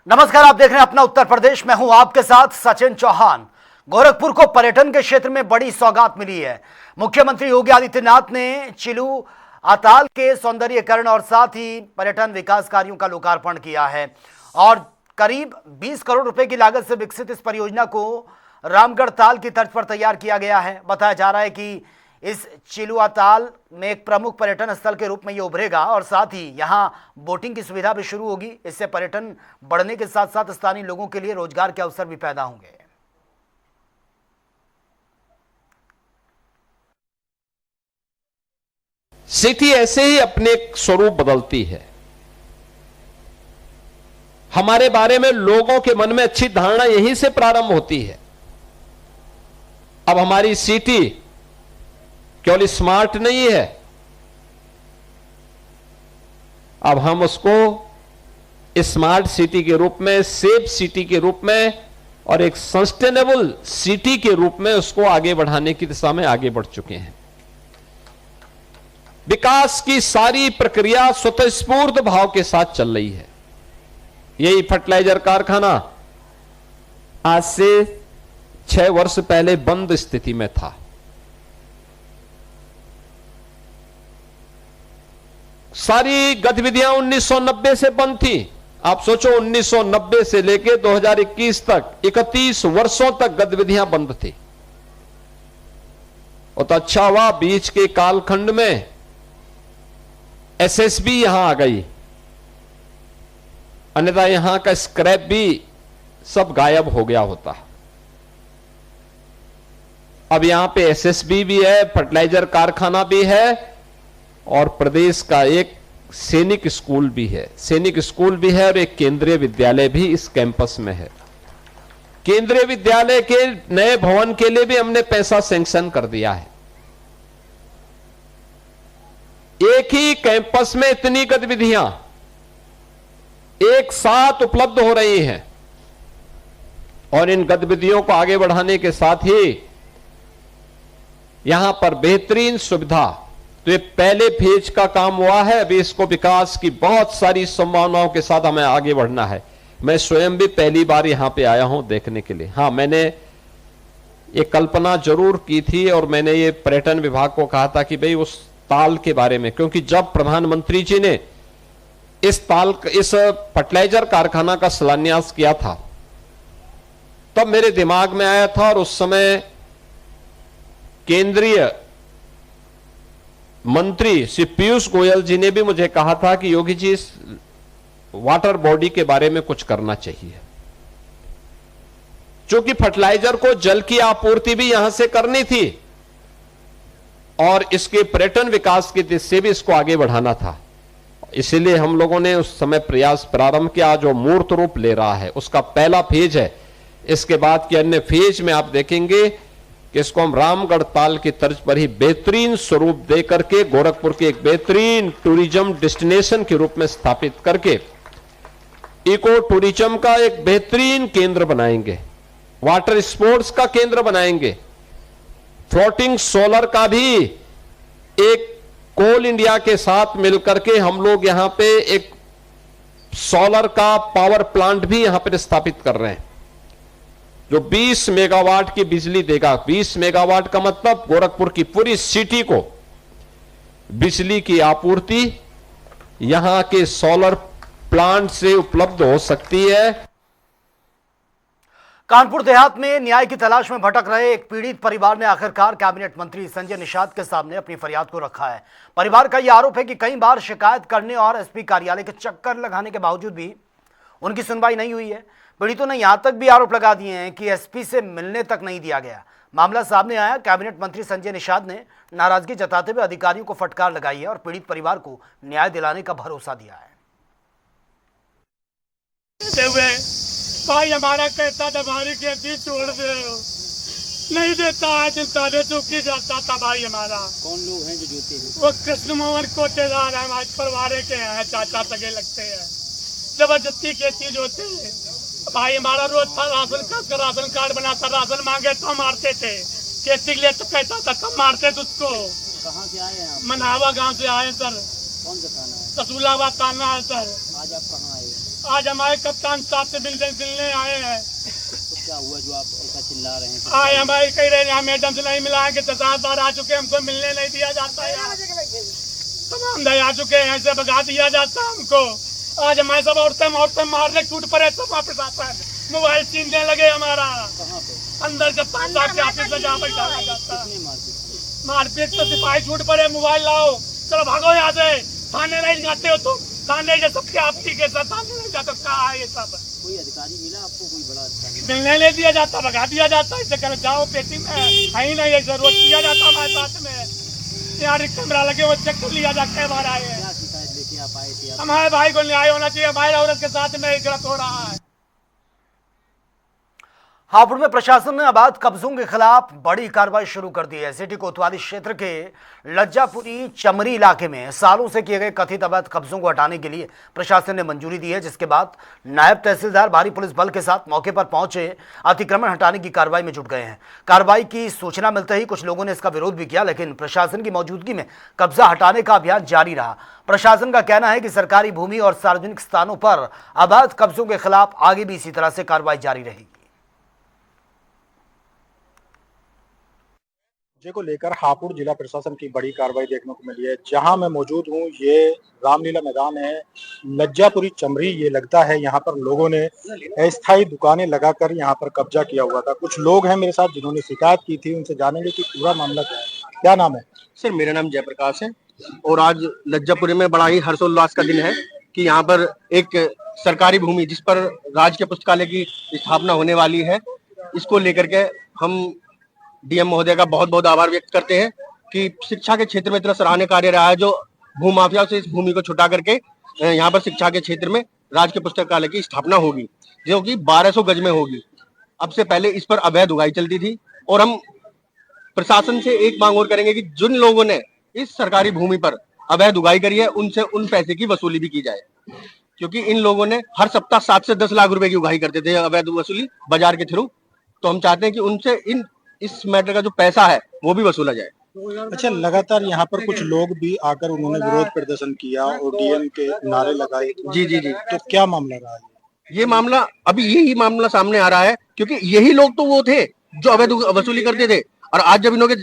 नमस्कार, आप देख रहे हैं अपना उत्तर प्रदेश। मैं हूं आपके साथ सचिन चौहान। गोरखपुर को पर्यटन के क्षेत्र में बड़ी सौगात मिली है। मुख्यमंत्री योगी आदित्यनाथ ने चिलू अताल के सौंदर्यीकरण और साथ ही पर्यटन विकास कार्यों का लोकार्पण किया है और करीब 20 करोड़ रुपए की लागत से विकसित इस परियोजना को रामगढ़ ताल की तर्ज पर तैयार किया गया है। बताया जा रहा है कि इस चिलुआ ताल में एक प्रमुख पर्यटन स्थल के रूप में ये उभरेगा और साथ ही यहाँ बोटिंग की सुविधा भी शुरू होगी। इससे पर्यटन बढ़ने के साथ साथ स्थानीय लोगों के लिए रोजगार के अवसर भी पैदा होंगे। सिटी ऐसे ही अपने स्वरूप बदलती है। हमारे बारे में लोगों के मन में अच्छी धारणा यहीं से प्रारंभ होती है। अब हमारी सिटी केवल स्मार्ट नहीं है, अब हम उसको स्मार्ट सिटी के रूप में, सेफ सिटी के रूप में और एक सस्टेनेबल सिटी के रूप में उसको आगे बढ़ाने की दिशा में आगे बढ़ चुके हैं। विकास की सारी प्रक्रिया स्वतःस्फूर्त भाव के साथ चल रही है। यही फर्टिलाइजर कारखाना आज से 6 वर्ष पहले बंद स्थिति में था। सारी गतिविधियां 1990 से बंद थी। आप सोचो, 1990 से लेकर 2021 तक 31 वर्षों तक गतिविधियां बंद थी। और तो अच्छा हुआ बीच के कालखंड में एसएसबी यहां आ गई, अन्यथा यहां का स्क्रैप भी सब गायब हो गया होता। अब यहां पे एसएसबी भी है, फर्टिलाइजर कारखाना भी है और प्रदेश का एक सैनिक स्कूल भी है। सैनिक स्कूल भी है और एक केंद्रीय विद्यालय भी इस कैंपस में है। केंद्रीय विद्यालय के नए भवन के लिए भी हमने पैसा सैंक्शन कर दिया है। एक ही कैंपस में इतनी गतिविधियां एक साथ उपलब्ध हो रही हैं और इन गतिविधियों को आगे बढ़ाने के साथ ही यहां पर बेहतरीन सुविधा, तो ये पहले फेज का काम हुआ है। अभी इसको विकास की बहुत सारी संभावनाओं के साथ हमें आगे बढ़ना है। मैं स्वयं भी पहली बार यहां पे आया हूं देखने के लिए। हां, मैंने ये कल्पना जरूर की थी और मैंने ये पर्यटन विभाग को कहा था कि भाई उस ताल के बारे में, क्योंकि जब प्रधानमंत्री जी ने इस फर्टिलाइजर कारखाना का शिलान्यास किया था तब मेरे दिमाग में आया था और उस समय केंद्रीय मंत्री श्री पीयूष गोयल जी ने भी मुझे कहा था कि योगी जी इस वाटर बॉडी के बारे में कुछ करना चाहिए, क्योंकि फर्टिलाइजर को जल की आपूर्ति भी यहां से करनी थी और इसके पर्यटन विकास की दिशा से भी इसको आगे बढ़ाना था। इसीलिए हम लोगों ने उस समय प्रयास प्रारंभ किया जो मूर्त रूप ले रहा है। उसका पहला फेज है। इसके बाद के अन्य फेज में आप देखेंगे कि इसको हम रामगढ़ ताल की तर्ज पर ही बेहतरीन स्वरूप दे करके गोरखपुर के एक बेहतरीन टूरिज्म डेस्टिनेशन के रूप में स्थापित करके इको टूरिज्म का एक बेहतरीन केंद्र बनाएंगे, वाटर स्पोर्ट्स का केंद्र बनाएंगे, फ्लोटिंग सोलर का भी एक कोल इंडिया के साथ मिलकर के हम लोग यहां पे एक सोलर का पावर प्लांट भी यहां पर स्थापित कर रहे हैं जो 20 मेगावाट की बिजली देगा। 20 मेगावाट का मतलब गोरखपुर की पूरी सिटी को बिजली की आपूर्ति यहां के सोलर प्लांट से उपलब्ध हो सकती है। कानपुर देहात में न्याय की तलाश में भटक रहे एक पीड़ित परिवार ने आखिरकार कैबिनेट मंत्री संजय निषाद के सामने अपनी फरियाद को रखा है। परिवार का यह आरोप है कि कई बार शिकायत करने और एसपी कार्यालय के चक्कर लगाने के बावजूद भी उनकी सुनवाई नहीं हुई है। पीड़ितों ने यहां तक भी आरोप लगा दिए हैं कि एसपी से मिलने तक नहीं दिया गया। मामला सामने आया, कैबिनेट मंत्री संजय निषाद ने नाराजगी जताते हुए अधिकारियों को फटकार लगाई है और पीड़ित परिवार को न्याय दिलाने का भरोसा दिया है। भाई हमारा कहता था हमारी खेती छोड़ दे, नहीं देता है, चिंता चौकी जाता था भाई हमारा। कौन लोग हैं जो जोते हैं? वो कृष्ण मोहन कोटेदार है, हमारे परिवार के हैं, चाचा सगे लगते हैं, जबरदस्ती खेती जोते हैं। भाई हमारा रोज था राशन कार्ड बनाता, राशन मांगे तो मारते थे, खेती के लिए तो कहता था कब मारते थे उसको। कहाँ से आए हैं? मनावा गांव से आए सर। कौन सा थाना है? रसूलाबाद थाना है सर। आज आप कहाँ आए? आज हमारे कप्तान साहब से मिलने आए हैं। तो क्या हुआ जो आप ऐसा चिल्ला रहे हैं? आज हमारे कह रहे हैं मैडम से नहीं मिला है कि 10 बार आ चुके, हमको मिलने नहीं दिया जाता है। तमाम दे आ चुके हैं, ऐसे भगा दिया जाता है हमको। आज हमारे सब औरतें मारने टूट पड़े, सब वापस आता है, मोबाइल छीनने लगे हमारा। कहाँ पे? अंदर कप्तान साहब के ऑफिस में जहाँ बैठाया जाता है। कितने मारपीट? मारपीट तो सिपाही छूट पड़े, मोबाइल लाओ, चलो भागो यहाँ से, थाने नहीं जाते हो तुम, थाने ये सबके आपसी के साथ थाने नहीं जाते, कहा है ये सब। कोई अधिकारी मिला आपको, कोई बड़ा अधिकारी? मिलने नहीं दिया जाता, भगा दिया जाता, इसे कर जाओ पेटी में है ही नहीं, ऐसे रोज किया जाता हमारे साथ में। यहाँ कैमरा लगे वो चेक कर लिया जाता है हमारा। ये क्या शिकायत लेके आप आए थे? हमारे भाई को न्याय होना चाहिए, हमारे औरत के साथ में गलत हो रहा है। हापुड़ में प्रशासन ने अवैध कब्जों के खिलाफ बड़ी कार्रवाई शुरू कर दी है। सिटी कोतवाली क्षेत्र के लज्जापुरी चमरी इलाके में सालों से किए गए कथित अवैध कब्जों को हटाने के लिए प्रशासन ने मंजूरी दी है, जिसके बाद नायब तहसीलदार भारी पुलिस बल के साथ मौके पर पहुंचे अतिक्रमण हटाने की कार्रवाई में जुट गए हैं। कार्रवाई की सूचना मिलते ही कुछ लोगों ने इसका विरोध भी किया, लेकिन प्रशासन की मौजूदगी में कब्जा हटाने का अभियान जारी रहा। प्रशासन का कहना है कि सरकारी भूमि और सार्वजनिक स्थानों पर अवैध कब्जों के खिलाफ आगे भी इसी तरह से कार्रवाई जारी रहेगी। को लेकर हापुड़ जिला प्रशासन की बड़ी कार्रवाई देखने को मिली है। जहां मैं मौजूद हूं, ये रामलीला मैदान है, लज्जापुरी चमरी ये लगता है। यहाँ पर लोगों ने अस्थायी दुकानें लगाकर यहाँ पर कब्जा किया हुआ था। कुछ लोग हैं मेरे साथ जिन्होंने शिकायत की थी, उनसे जानेंगे कि पूरा मामला क्या है। क्या नाम है सर? मेरा नाम जयप्रकाश है और आज लज्जापुरी में बड़ा ही हर्षोल्लास का दिन है कि यहाँ पर एक सरकारी भूमि जिस पर राजकीय पुस्तकालय की स्थापना होने वाली है, इसको लेकर के हम डीएम महोदय का बहुत बहुत आभार व्यक्त करते हैं कि शिक्षा के क्षेत्र में इतना सराहनीय कार्य रहा है, जो भूमाफिया से इस भूमि को छुटा करके यहाँ पर शिक्षा के क्षेत्र में राजकीय पुस्तकालय की स्थापना होगी, जो कि 1200 गज में होगी। अब से पहले इस पर अवैध उगाई चलती थी और हम प्रशासन से एक मांग और करेंगे कि जिन लोगों ने इस सरकारी भूमि पर अवैध उगाई करी है, उनसे उन पैसे की वसूली भी की जाए, क्योंकि इन लोगों ने हर सप्ताह 7 से 10 लाख रुपए की उगाई करते थे अवैध वसूली बाजार के थ्रू। तो हम चाहते हैं कि उनसे इस मैटर का जो पैसा है वो भी वसूला जाए। अच्छा, लगातार यहाँ पर कुछ लोग भी आकर उन्होंने विरोध प्रदर्शन किया और डीएम के नारे लगाए। जी जी जी। तो क्या मामला रहा है? ये मामला अभी यही मामला सामने आ रहा है, क्योंकि यही लोग तो वो थे जो अवैध वसूली करते थे, और आज जब इनके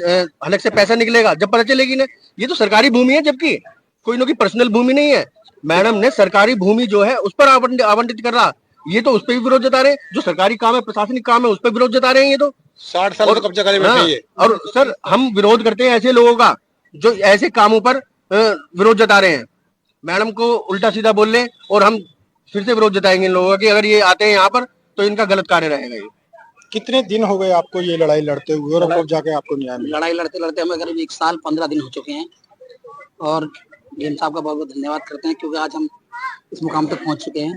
हलक से पैसा निकलेगा, जब पता चलेगी ना ये तो सरकारी भूमि है, जबकि कोई इनकी पर्सनल भूमि नहीं है। मैडम ने सरकारी भूमि जो है उस पर आवंटित कर रहा, ये तो उस पर भी विरोध जता रहे हैं। जो सरकारी काम है, प्रशासनिक काम है, उस पर विरोध जता रहे हैं। ये तो 60 साल का कब्जा करे बैठे हैं। और सर, हम विरोध करते हैं ऐसे लोगों का जो ऐसे कामों पर विरोध जता रहे हैं। मैडम को उल्टा सीधा बोल ले और हम फिर से विरोध जताएंगे इन लोगों का कि अगर ये आते हैं यहाँ पर तो इनका गलत कार्य रहेगा। ये कितने दिन हो गए आपको ये लड़ाई लड़ते हुए और अब जाके आपको न्याय मिला? लड़ाई लड़ते लड़ते हमें करीब 1 साल 15 दिन हो चुके हैं, और डीएम साहब का बहुत बहुत धन्यवाद करते हैं, क्योंकि आज हम इस मुकाम तक पहुंच चुके हैं।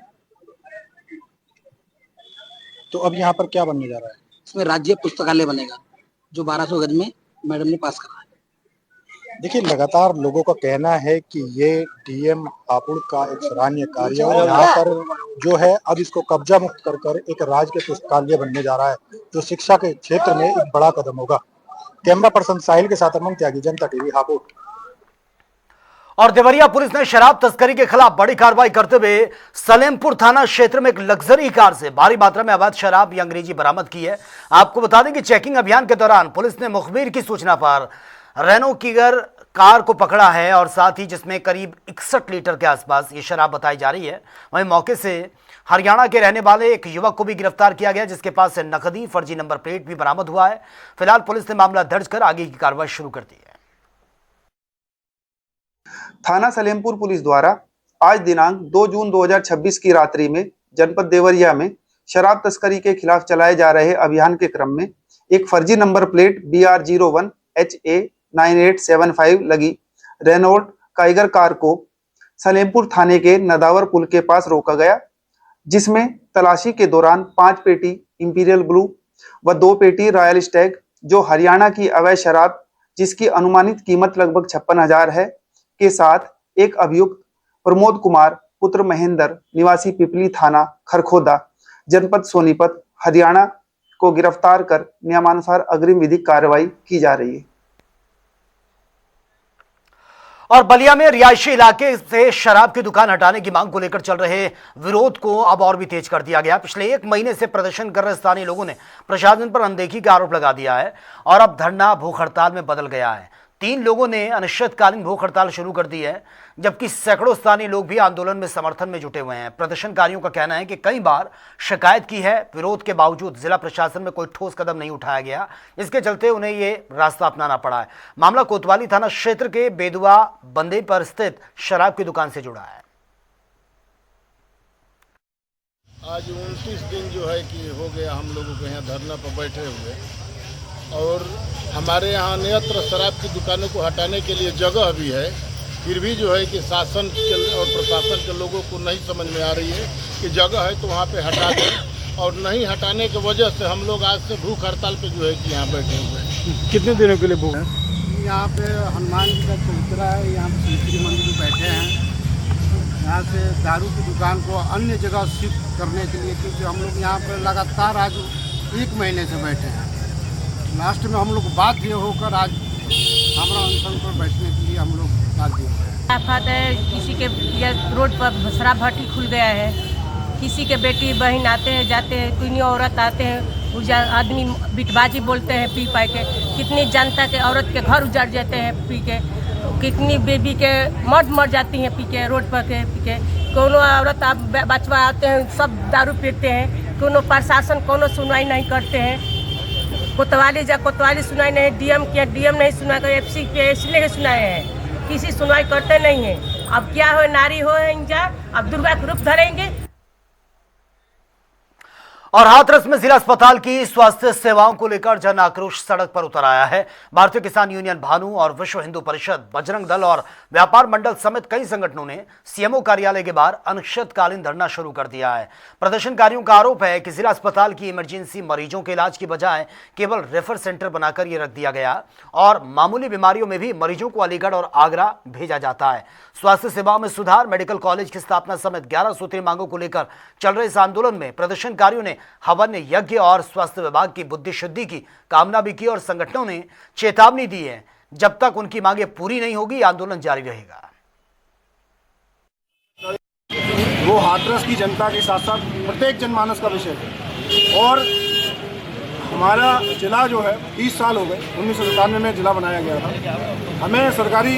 तो अब यहाँ पर क्या बनने जा रहा है? इसमें राज्य पुस्तकालय बनेगा, जो 1200 गज में मैडम ने पास करा है। देखिए, लगातार लोगों का कहना है कि ये डीएम हापुड़ का एक सराहनीय कार्य है। यहाँ पर जो है अब इसको कब्जा मुक्त कर एक राजकीय पुस्तकालय बनने जा रहा है, जो शिक्षा के क्षेत्र में एक बड़ा कदम होगा। कैमरा पर्सन साहिल के साथ अमन त्यागी, जनता टीवी, हापुड़। और देवरिया पुलिस ने शराब तस्करी के खिलाफ बड़ी कार्रवाई करते हुए सलेमपुर थाना क्षेत्र में एक लग्जरी कार से भारी मात्रा में अवैध शराब या अंग्रेजी बरामद की है। आपको बता दें कि चेकिंग अभियान के दौरान पुलिस ने मुखबिर की सूचना पर रेनो कीगर कार को पकड़ा है, और साथ ही जिसमें करीब 61 लीटर के आसपास ये शराब बताई जा रही है। वहीं मौके से हरियाणा के रहने वाले एक युवक को भी गिरफ्तार किया गया, जिसके पास से नकदी, फर्जी नंबर प्लेट भी बरामद हुआ है। फिलहाल पुलिस ने मामला दर्ज कर आगे की कार्रवाई शुरू कर दी है। थाना सलेमपुर पुलिस द्वारा आज दिनांक 2 जून 2026 की रात्रि में जनपद देवरिया में शराब तस्करी के खिलाफ चलाए जा रहे अभियान के क्रम में एक फर्जी नंबर प्लेट BR01 HA9875 लगी रेनॉल्ट काइगर कार को सलेमपुर थाने के नदावर पुल के पास रोका गया, जिसमें तलाशी के दौरान 5 पेटी इंपीरियल ब्लू व 2 पेटी रॉयल स्टैग, जो हरियाणा की अवैध शराब जिसकी अनुमानित कीमत लगभग 56,000 है, के साथ एक अभियुक्त प्रमोद कुमार पुत्र महेंद्र निवासी पिपली थाना खरखोदा जनपद सोनीपत हरियाणा को गिरफ्तार कर नियमानुसार अग्रिम विधिक कार्रवाई की जा रही है। और बलिया में रिहायशी इलाके से शराब की दुकान हटाने की मांग को लेकर चल रहे विरोध को अब और भी तेज कर दिया गया। पिछले 1 महीने से प्रदर्शन कर रहे स्थानीय लोगों ने प्रशासन पर अनदेखी का आरोप लगा दिया है और अब धरना भूख हड़ताल में बदल गया है। 3 लोगों ने अनिश्चितकालीन भूख हड़ताल शुरू कर दी है, जबकि सैकड़ों स्थानीय लोग भी आंदोलन में समर्थन में जुटे हुए हैं। प्रदर्शनकारियों का कहना है कि कई बार शिकायत की है, विरोध के बावजूद जिला प्रशासन में कोई ठोस कदम नहीं उठाया गया, इसके चलते उन्हें ये रास्ता अपनाना पड़ा है। मामला कोतवाली थाना क्षेत्र के बेदुआ बंदे पर स्थित शराब की दुकान से जुड़ा है। आज 29 दिन जो है कि हो गया हम लोगों के यहाँ धरना पर बैठे हुए, और हमारे यहाँ अन्यत्र शराब की दुकानों को हटाने के लिए जगह भी है, फिर भी जो है कि शासन और प्रशासन के लोगों को नहीं समझ में आ रही है कि जगह है तो वहाँ पे हटा दें, और नहीं हटाने की वजह से हम लोग आज से भूख हड़ताल पे जो है कि यहाँ बैठे हुए हैं। कितने दिनों के लिए भूख? यहाँ पे हनुमान जी का चबूतरा है, यहाँ पे श्री मंदिर में बैठे हैं। यहाँ से दारू की दुकान को अन्य जगह शिफ्ट करने के लिए, क्योंकि हम लोग यहाँ पर लगातार आज 1 महीने से बैठे हैं। लास्ट में हम लोग बाध्य होकर आज हमारा अनशन पर बैठने के लिए हम लोग बाध्य हो गए। आफत है, किसी के रोड पर शराब भट्टी खुल गया है, किसी के बेटी बहन आते हैं जाते हैं, कोई औरत आते हैं, आदमी बिटबाजी बोलते हैं पी पाए के, कितनी जनता के औरत के घर उजाड़ जाते हैं पी के, कितनी बेबी के मर्द मर जाती हैं पी के, रोड पर के पी के। कोनो औरत बचवा आते हैं, सब दारू पीते हैं, कोनो प्रशासन कोनो सुनवाई नहीं करते हैं। कोतवाली सुनाई नहीं, डीएम नहीं सुना, एफसी के इसलिए सुनाए हैं, किसी सुनवाई करते नहीं है। अब क्या हो, नारी हो इंजा, अब दुर्गा का रूप धरेंगे। और हाथरस में जिला अस्पताल की स्वास्थ्य सेवाओं को लेकर जन आक्रोश सड़क पर उतर आया है। भारतीय किसान यूनियन भानु और विश्व हिंदू परिषद, बजरंग दल और व्यापार मंडल समेत कई संगठनों ने सीएमओ कार्यालय के बाहर अनिश्चितकालीन धरना शुरू कर दिया है। प्रदर्शनकारियों का आरोप है कि जिला अस्पताल की इमरजेंसी मरीजों के इलाज की बजाय केवल रेफर सेंटर बनाकर यह रख दिया गया और मामूली बीमारियों में भी मरीजों को अलीगढ़ और आगरा भेजा जाता है। स्वास्थ्य सेवाओं में सुधार, मेडिकल कॉलेज की स्थापना समेत 11 सूत्रीय मांगों को लेकर चल रहे इस आंदोलन में प्रदर्शनकारियों ने हवन यज्ञ और स्वास्थ्य विभाग की बुद्धि शुद्धि की कामना भी की और संगठनों ने चेतावनी दी है, जब तक उनकी मांगे पूरी नहीं होगी आंदोलन जारी रहेगा। वो हाथरस की जनता के साथ साथ प्रत्येक जनमानस का विषय है। और हमारा जिला जो है 30 साल हो गए, 1997 में जिला बनाया गया था। हमें सरकारी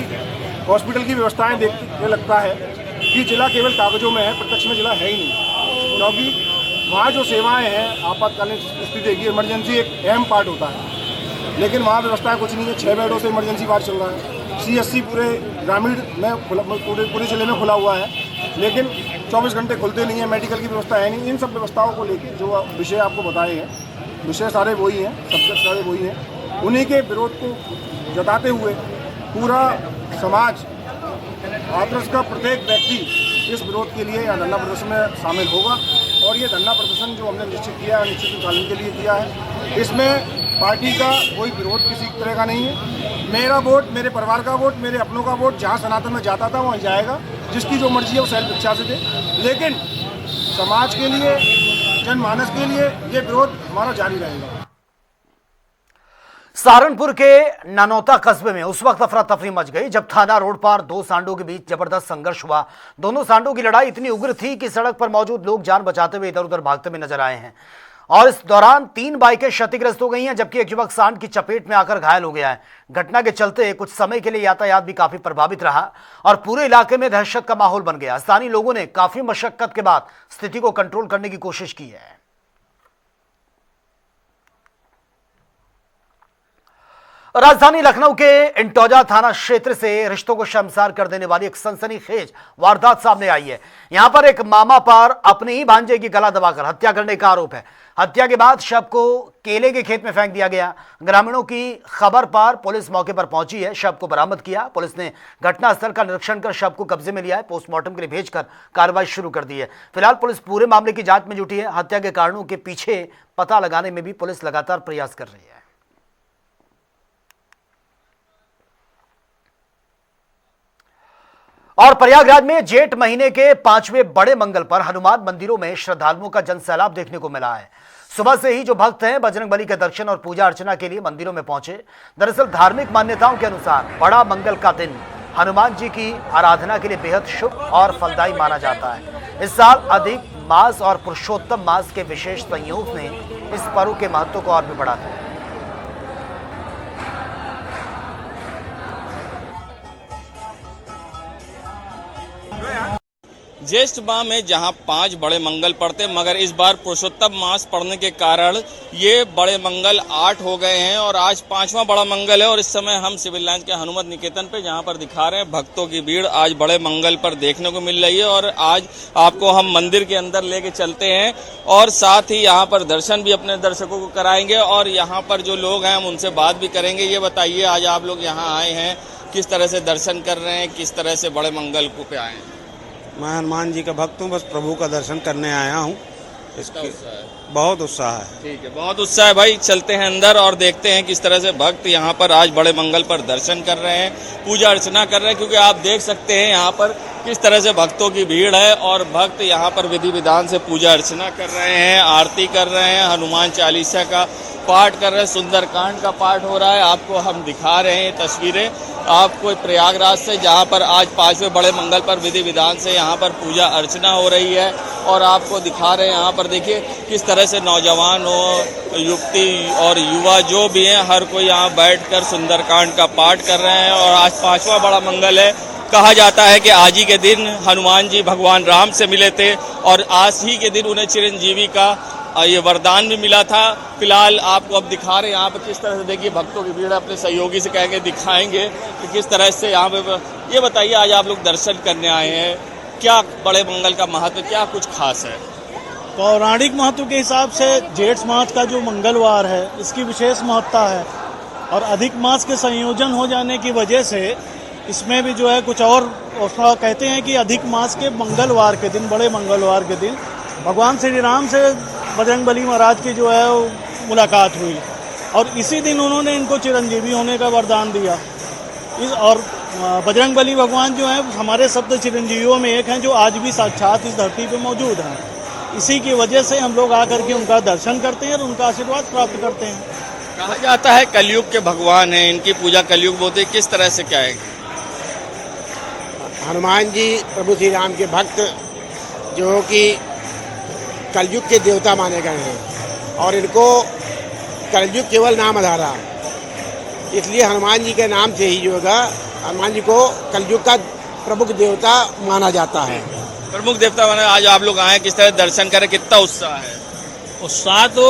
हॉस्पिटल की व्यवस्थाएं देखते लगता है कि जिला केवल कागजों में है, प्रत्यक्ष में जिला है ही नहीं, क्योंकि वहाँ जो सेवाएं हैं, आपातकालीन स्थिति की इमरजेंसी एक अहम पार्ट होता है, लेकिन वहाँ व्यवस्था कुछ नहीं है। 6 बेडों से इमरजेंसी वार्ड चल रहा है। CSC पूरे ग्रामीण में पूरे जिले में खुला हुआ है, लेकिन 24 घंटे खुलते नहीं है। मेडिकल की व्यवस्था है नहीं। इन सब व्यवस्थाओं को लेकर जो विषय आपको बताए हैं, विषय सारे वही हैं, सब्जेक्ट सारे वही हैं। उन्हीं के विरोध को जताते हुए पूरा समाज, हाथरस का प्रत्येक व्यक्ति इस विरोध के लिए या धरना प्रदर्शन में शामिल होगा। और ये धरना प्रदर्शन जो हमने निश्चित किया है, अनिश्चितकालीन के लिए किया है, इसमें पार्टी का कोई विरोध किसी तरह का नहीं है। मेरा वोट, मेरे परिवार का वोट, मेरे अपनों का वोट जहाँ सनातन में जाता था वहाँ जाएगा। जिसकी जो मर्जी है वो सेल्फ इच्छा से दे, लेकिन समाज के लिए, जनमानस के लिए ये विरोध हमारा जारी रहेगा। सहारनपुर के नानौता कस्बे में उस वक्त अफरा तफरी मच गई जब थाना रोड पर 2 सांडों के बीच जबरदस्त संघर्ष हुआ। दोनों सांडों की लड़ाई इतनी उग्र थी कि सड़क पर मौजूद लोग जान बचाते हुए इधर उधर भागते हुए नजर आए हैं और इस दौरान 3 बाइकें क्षतिग्रस्त हो गई हैं, जबकि एक युवक सांड की चपेट में आकर घायल हो गया है। घटना के चलते कुछ समय के लिए यातायात भी काफी प्रभावित रहा और पूरे इलाके में दहशत का माहौल बन गया। स्थानीय लोगों ने काफी मशक्कत के बाद स्थिति को कंट्रोल करने की कोशिश की है। राजधानी लखनऊ के इंटौजा थाना क्षेत्र से रिश्तों को शर्मसार कर देने वाली एक सनसनीखेज वारदात सामने आई है। यहां पर एक मामा पर अपने ही भांजे की गला दबाकर हत्या करने का आरोप है। हत्या के बाद शव को केले के खेत में फेंक दिया गया। ग्रामीणों की खबर पर पुलिस मौके पर पहुंची है, शव को बरामद किया। पुलिस ने घटनास्थल का निरीक्षण कर शव को कब्जे में लिया है, पोस्टमार्टम के लिए भेजकर कार्रवाई शुरू कर दी है। फिलहाल पुलिस पूरे मामले की जांच में जुटी है। हत्या के कारणों के पीछे पता लगाने में भी पुलिस लगातार प्रयास कर रही है। और प्रयागराज में जेठ महीने के 5वें बड़े मंगल पर हनुमान मंदिरों में श्रद्धालुओं का जनसैलाब देखने को मिला है। सुबह से ही जो भक्त हैं बजरंगबली के दर्शन और पूजा अर्चना के लिए मंदिरों में पहुंचे। दरअसल धार्मिक मान्यताओं के अनुसार बड़ा मंगल का दिन हनुमान जी की आराधना के लिए बेहद शुभ और फलदायी माना जाता है। इस साल अधिक मास और पुरुषोत्तम मास के विशेष संयोग ने इस पर्व के महत्व को और भी बढ़ा दिया। ज्येष्ठ माह में जहां 5 बड़े मंगल पड़ते, मगर इस बार पुरुषोत्तम मास पड़ने के कारण ये बड़े मंगल 8 हो गए हैं और आज 5वां बड़ा मंगल है। और इस समय हम सिविल लाइंस के हनुमत निकेतन पे जहां पर दिखा रहे हैं भक्तों की भीड़ आज बड़े मंगल पर देखने को मिल रही है। और आज आपको हम मंदिर के अंदर लेके चलते हैं और साथ ही यहाँ पर दर्शन भी अपने दर्शकों को कराएंगे और यहाँ पर जो लोग हैं हम उनसे बात भी करेंगे। ये बताइए, आज आप लोग यहाँ आए हैं, किस तरह से दर्शन कर रहे हैं, किस तरह से बड़े मंगल को पे आए हैं? मैं हनुमान जी का भक्त हूँ, बस प्रभु का दर्शन करने आया हूँ। इसकी बहुत उत्साह है। ठीक है, बहुत उत्साह है भाई। चलते हैं अंदर और देखते हैं किस तरह से भक्त यहाँ पर आज बड़े मंगल पर दर्शन कर रहे हैं, पूजा अर्चना कर रहे हैं। क्योंकि आप देख सकते हैं यहाँ पर किस तरह से भक्तों की भीड़ है और भक्त यहाँ पर विधि विधान से पूजा अर्चना कर रहे हैं, आरती कर रहे हैं, हनुमान चालीसा का पाठ कर रहे हैं, सुंदरकांड का पाठ हो रहा है। आपको हम दिखा रहे हैं तस्वीरें आपको प्रयागराज से, जहां पर आज 5वें बड़े मंगल पर विधि विधान से यहां पर पूजा अर्चना हो रही है। और आपको दिखा रहे हैं यहाँ पर देखिए किस तरह से नौजवान हो, युवती और युवा जो भी हैं, हर कोई यहाँ बैठकर सुंदरकांड का पाठ कर रहे हैं। और आज 5वां बड़ा मंगल है। कहा जाता है कि आज ही के दिन हनुमान जी भगवान राम से मिले थे और आज ही के दिन उन्हें चिरंजीवी का ये वरदान भी मिला था। फिलहाल आपको अब दिखा रहे हैं यहाँ पे किस तरह से देखिए भक्तों की भीड़, अपने सहयोगी से कहेंगे दिखाएंगे कि किस तरह से यहाँ पे। ये बताइए, आज आप लोग दर्शन करने आए हैं, क्या बड़े मंगल का महत्व, क्या कुछ खास है? पौराणिक महत्व के हिसाब से जेठ मास का जो मंगलवार है इसकी विशेष महत्ता है और अधिक मास के संयोजन हो जाने की वजह से इसमें भी जो है कुछ और कहते हैं कि अधिक मास के मंगलवार के दिन, बड़े मंगलवार के दिन भगवान श्री राम से बजरंगबली महाराज की जो है मुलाकात हुई और इसी दिन उन्होंने इनको चिरंजीवी होने का वरदान दिया। और बजरंगबली भगवान जो है हमारे सप्त चिरंजीवियों में एक हैं जो आज भी साक्षात इस धरती पे मौजूद हैं। इसी की वजह से हम लोग आकर के उनका दर्शन करते हैं और उनका आशीर्वाद प्राप्त करते हैं। कहा जाता है कलयुग के भगवान हैं, इनकी पूजा कलयुग होती है, किस तरह से क्या है? हनुमान जी प्रभु श्री राम के भक्त जो कि कलयुग के देवता माने गए हैं और इनको कलयुग केवल नाम आधारा, इसलिए हनुमान जी के नाम से ही जो होगा हनुमान जी को कलयुग का प्रमुख देवता माना जाता है। प्रमुख देवता माना। आज आप लोग आए, किस तरह दर्शन करें, कितना उत्साह है? उत्साह तो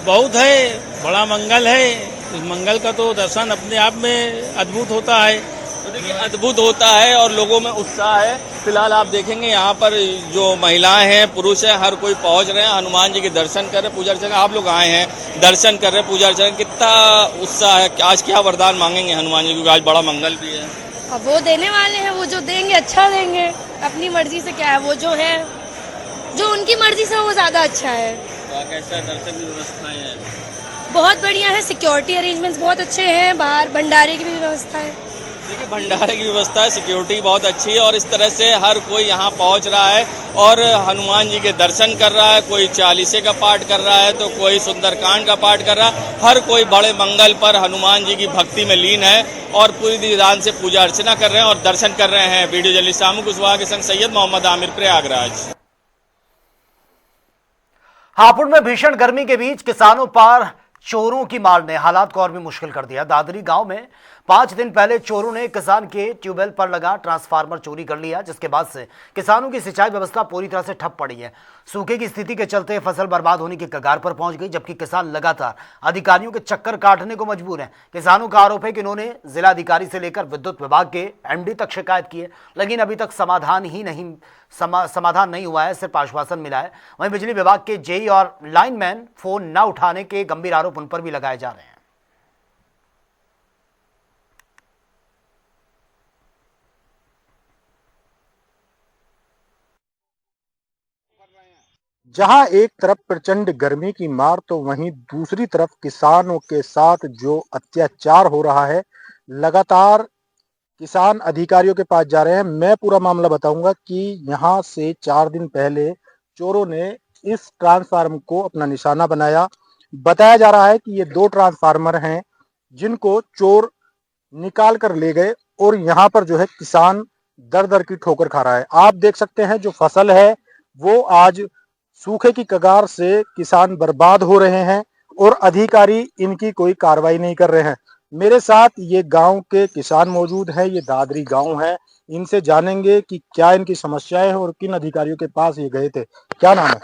बहुत है, बड़ा मंगल है। इस मंगल का तो दर्शन अपने आप में अद्भुत होता है। तो देखिए अद्भुत होता है और लोगों में उत्साह है। फिलहाल आप देखेंगे यहाँ पर जो महिलाएं हैं, पुरुष हैं, हर कोई पहुंच रहे हैं, हनुमान जी के दर्शन कर रहे हैं, पूजा अर्चना। आप लोग आए हैं, दर्शन कर रहे हैं, पूजा अर्चना, कितना उत्साह है? आज क्या वरदान मांगेंगे हनुमान जी, क्योंकि आज बड़ा मंगल भी है? अब वो देने वाले हैं, वो जो देंगे अच्छा देंगे, अपनी मर्जी से क्या है, वो जो है जो उनकी मर्जी से वो ज्यादा अच्छा है। कैसा दर्शन की व्यवस्थाएं हैं? बहुत बढ़िया है, सिक्योरिटी अरेंजमेंट्स बहुत अच्छे हैं, बाहर भंडारे की भी व्यवस्था है। देखिए भंडारे की व्यवस्था है, सिक्योरिटी बहुत अच्छी है और इस तरह से हर कोई यहाँ पहुँच रहा है और हनुमान जी के दर्शन कर रहा है। कोई चालीसे का पाठ कर रहा है तो कोई सुंदरकांड का पाठ कर रहा है। हर कोई बड़े मंगल पर हनुमान जी की भक्ति में लीन है और पूरी विधान से पूजा अर्चना कर रहे हैं और दर्शन कर रहे हैं। वीडियो जर्नलिस्ट शामू कुशवाहा के संग सैयद मोहम्मद आमिर, प्रयागराज। हापुड़ में भीषण गर्मी के बीच किसानों पर चोरों की मार ने हालात को और भी मुश्किल कर दिया। दादरी गांव में 5 दिन पहले चोरों ने किसान के ट्यूबवेल पर लगा ट्रांसफार्मर चोरी कर लिया, जिसके बाद से किसानों की सिंचाई व्यवस्था पूरी तरह से ठप पड़ी है। सूखे की स्थिति के चलते फसल बर्बाद होने की कगार पर पहुंच गई, जबकि किसान लगातार अधिकारियों के चक्कर काटने को मजबूर हैं। किसानों का आरोप है कि उन्होंने जिलाधिकारी से लेकर विद्युत विभाग के एमडी तक शिकायत की है, लेकिन अभी तक समाधान नहीं हुआ है, सिर्फ आश्वासन मिला है। वहीं बिजली विभाग के जेई और लाइनमैन फोन न उठाने के गंभीर आरोप उन पर भी लगाए जा रहे हैं। जहां एक तरफ प्रचंड गर्मी की मार तो वहीं दूसरी तरफ किसानों के साथ जो अत्याचार हो रहा है, लगातार किसान अधिकारियों के पास जा रहे हैं। मैं पूरा मामला बताऊंगा कि यहां से 4 दिन पहले चोरों ने इस ट्रांसफार्मर को अपना निशाना बनाया। बताया जा रहा है कि ये 2 ट्रांसफार्मर हैं जिनको चोर निकाल कर ले गए और यहाँ पर जो है किसान दर दर की ठोकर खा रहा है। आप देख सकते हैं जो फसल है वो आज सूखे की कगार से किसान बर्बाद हो रहे हैं और अधिकारी इनकी कोई कार्रवाई नहीं कर रहे हैं। मेरे साथ ये गांव के किसान मौजूद हैं, ये दादरी गांव है, इनसे जानेंगे कि क्या इनकी समस्याएं हैं और किन अधिकारियों के पास ये गए थे। क्या नाम है?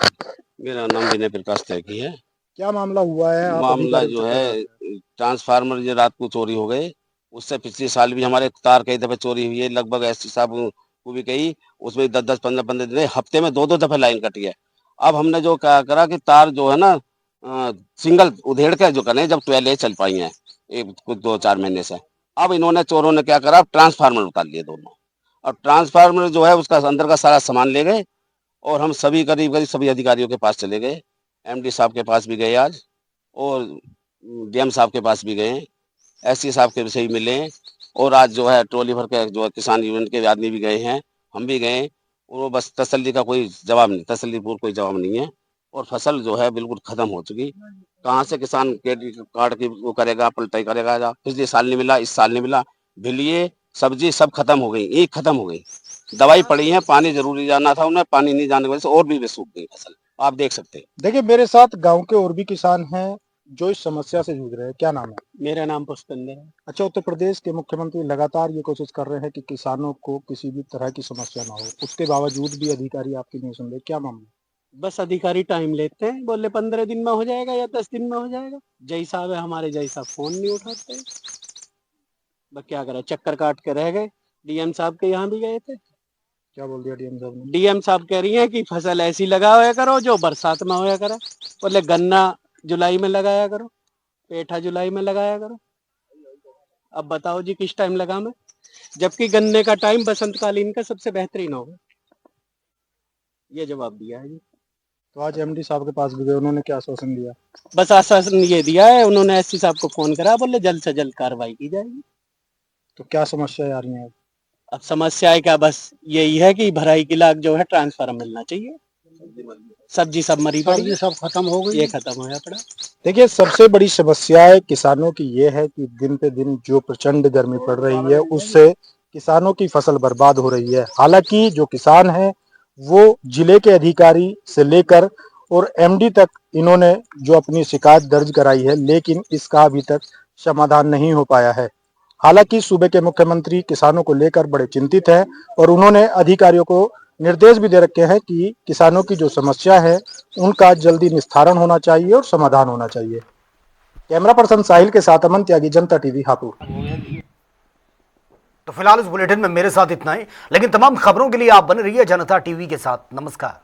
मेरा नाम विनय प्रकाश तैकी है। क्या मामला हुआ है? मामला जो है ट्रांसफार्मर जो रात को चोरी हो गए, उससे पिछले साल भी हमारे तार कई दफे चोरी हुई है, लगभग एसटी साहब को भी कही, उसमें 10-10, 15-15 दिन, हफ्ते में 2-2 दफे लाइन कटी है। अब हमने जो क्या करा कि तार जो है ना सिंगल उधेड़ के जो करें, जब 12 चल पाई है कुछ 2-4 महीने से। अब इन्होंने चोरों ने क्या करा, ट्रांसफार्मर उतार लिए दोनों, और ट्रांसफार्मर जो है उसका अंदर का सारा सामान ले गए और हम सभी करीब सभी अधिकारियों के पास चले गए। एमडी साहब के पास भी गए आज, और डीएम साहब के पास भी गए, एससी साहब के से भी मिले, और आज जो है ट्रॉली भर के जो किसान यूनियन के आदमी भी गए हैं, हम भी गए, और वो बस तसल्ली का कोई जवाब नहीं, तसल्लीपूर्वक कोई जवाब नहीं है। और फसल जो है बिल्कुल खत्म हो चुकी। कहाँ से किसान क्रेडिट कार्ड की वो करेगा, पलटाई करेगा? पिछले साल नहीं मिला, इस साल नहीं मिला, भिलिए सब्जी सब खत्म हो गई, एक खत्म हो गई। दवाई पड़ी है, पानी जरूरी जाना था उन्हें, पानी नहीं जाने की वजह से और भी सूख गई फसल, आप देख सकते हैं। देखिए मेरे साथ गांव के और भी किसान हैं जो इस समस्या से जूझ रहे हैं। क्या नाम है? मेरा नाम पुष्पेंद्र है। अच्छा, उत्तर प्रदेश के मुख्यमंत्री लगातार ये कोशिश कर रहे हैं कि किसानों को किसी भी तरह की समस्या ना हो, उसके बावजूद भी अधिकारी आपकी नहीं सुन रहे, क्या मामला? बस अधिकारी टाइम लेते हैं, बोले 15 दिन में हो जाएगा या 10 दिन में हो जाएगा। जय साहब है हमारे, जय साहब फोन नहीं उठाते। बस क्या करें, चक्कर काट के रह गए। डीएम साहब के यहाँ भी गए थे। क्या बोल दिया डीएम साहब ने? डीएम साहब कह रही है कि फसल ऐसी लगाया करो जो बरसात में होया करे। बोले गन्ना जुलाई में लगाया करो, पेठा जुलाई में लगाया करो। अब बताओ जी किस टाइम लगा मैं, जबकि गन्ने का टाइम बसंतकालीन का सबसे बेहतरीन होगा। ये जवाब दिया है जी। तो आज एमडी साहब के पास भी गए, उन्होंने क्या आश्वासन दिया? बस आश्वासन ये दिया है उन्होंने, एससी साहब को फोन करा, बोले जल्द से जल्द कार्रवाई की जाएगी। तो क्या समस्या आ रही है? अब समस्या है क्या, बस यही है कि भराई की लाख जो है ट्रांसफर मिलना चाहिए। सब्जी सब मरी पड़ी, सब खत्म हो गई, ये खत्म होया पड़ा। देखिए सबसे बड़ी समस्या है किसानों की ये है कि दिन पे दिन जो प्रचंड गर्मी पड़ रही है उससे किसानों की फसल बर्बाद हो रही है। हालांकि जो किसान है वो जिले के अधिकारी से लेकर और एमडी तक इन्होंने जो अपनी शिकायत दर्ज कराई है, लेकिन इसका अभी तक समाधान नहीं हो पाया है। हालांकि सूबे के मुख्यमंत्री किसानों को लेकर बड़े चिंतित हैं और उन्होंने अधिकारियों को निर्देश भी दे रखे हैं कि किसानों की जो समस्या है उनका जल्दी निस्तारण होना चाहिए और समाधान होना चाहिए। कैमरा पर्सन साहिल के साथ अमन त्यागी, जनता टीवी, हापुड़। तो फिलहाल इस बुलेटिन में मेरे साथ इतना ही, लेकिन तमाम खबरों के लिए आप बने रहिए जनता टीवी के साथ। नमस्कार।